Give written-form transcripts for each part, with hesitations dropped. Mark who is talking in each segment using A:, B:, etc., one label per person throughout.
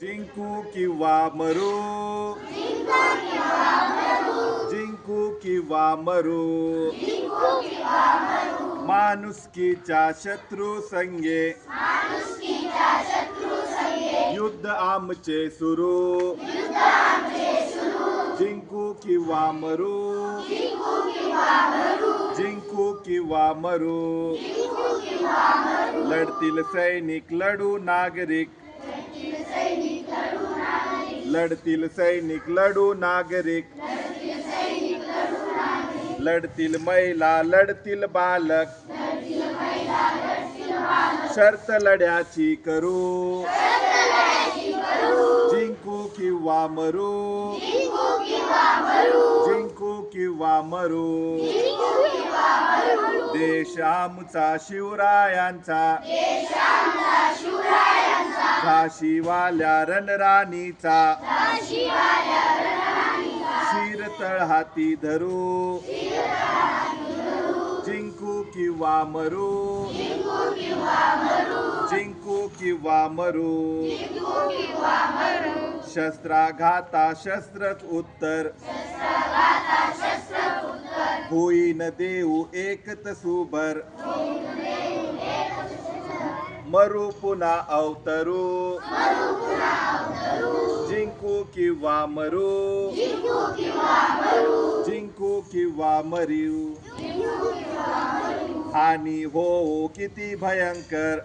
A: जिंकू किंवा मरू, जिंकू किंवा मरू, माणुसकीच्या शत्रू संगे युद्ध आमचे सुरू, जिंकू किंवा मरू, जिंकू किंवा मरू, लढतील सैनिक लढू नागरिक, लढतील सैनिक लढू नागरिक, लढतील महिला लढतील बालक, शर्त लढ्याची करू, जिंकू किंवा मरू, जिंकू किंवा मरू, देश आमचा शिवरायांचा, झाशीवाल्या रणराणीचा, शिर तळहाती धरू, जिंकू किंवा मरू, जिंकू किंवा मरू, शस्त्राघाता शस्त्रच उत्तर, होईन देऊ एकत सुभर, मरू पुन्हा अवतरू, जिंकू किंवा मरू, जिंकू किंवा मरू, हानी हो किती भयंकर,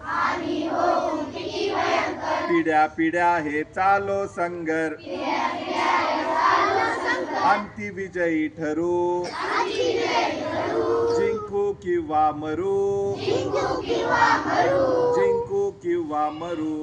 A: पिढ्या पिढ्या हे चालो संगर, अंती विजयी ठरू, जिंकू किंवा मरू, जिंकू किंवा मरू,